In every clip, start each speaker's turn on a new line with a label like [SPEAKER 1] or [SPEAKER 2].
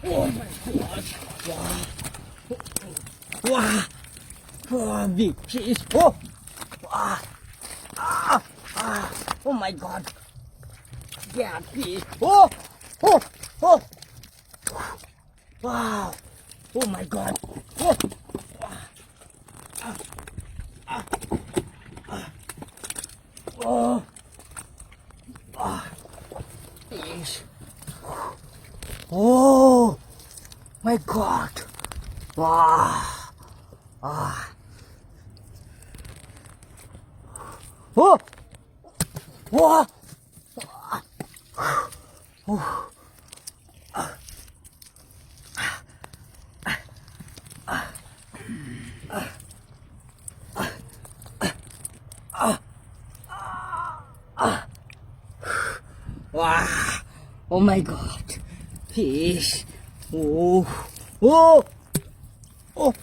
[SPEAKER 1] Oh my God! Wow! Wow! Oh, big fish! Oh! Wow! Oh my God! Yeah, fish! Oh! Oh! Oh! Wow! Oh my God! Oh! Oh! Fish! Oh! My God! Wow! Oh! Wow! Wow! Oh my God! Fish! Oh! Oh! Oh!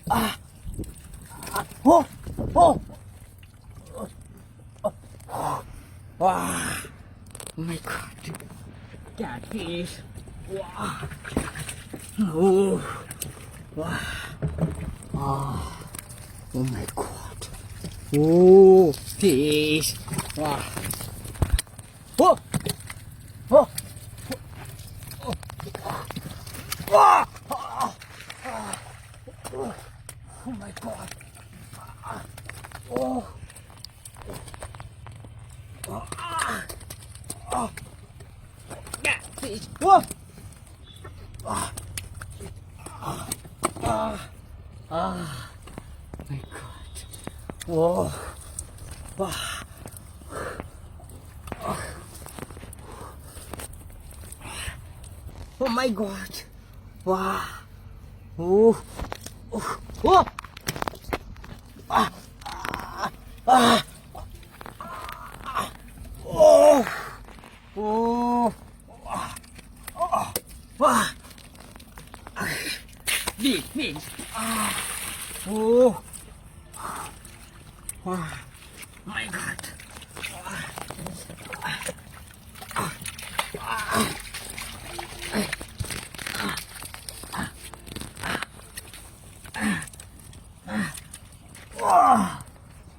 [SPEAKER 1] Oh! Oh! Wow! Oh my God! Catfish! Wow! Oh! Wow! Oh my God! Oh! Fish! Wow! Oh! Oh! Ah! Oh my God! Oh! Catfish! Oh! My God! Whoa! Wow! Oh my God! Wow! Oh! Oh! Oh! Oh! Oh! Wow! Big fish! Oh! Wow! My God!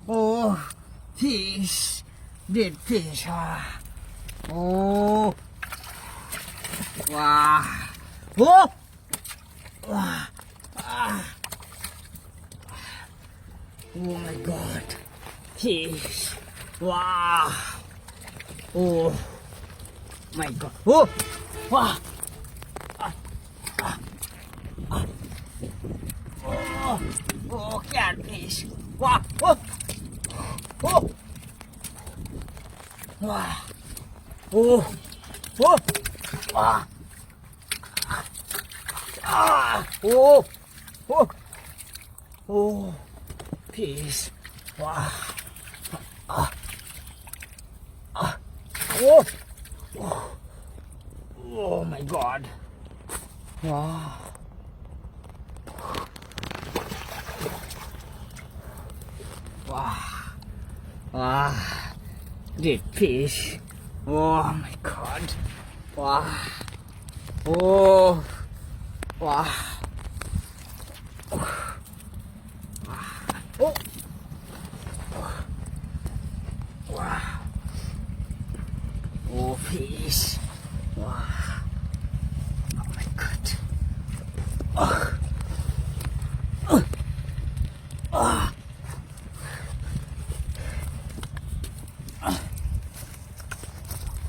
[SPEAKER 1] Oh! Fish! Dead fish! Oh! Wow! Oh! Wow! Oh my God! Fish! Wow! Oh my God! Oh! Wow! Oh! Oh! Catfish! Wow! Oh! Oh! Wow! Oh! Oh! Wow! Oh! Oh! Oh! Fish! Wow! Oh! Oh my God! Wow! Wow! Wow! Dead fish! Oh my God! Wow! Oh! Wow! Oh! Wow! Oh, fish! Wow! Oh my God! Oh!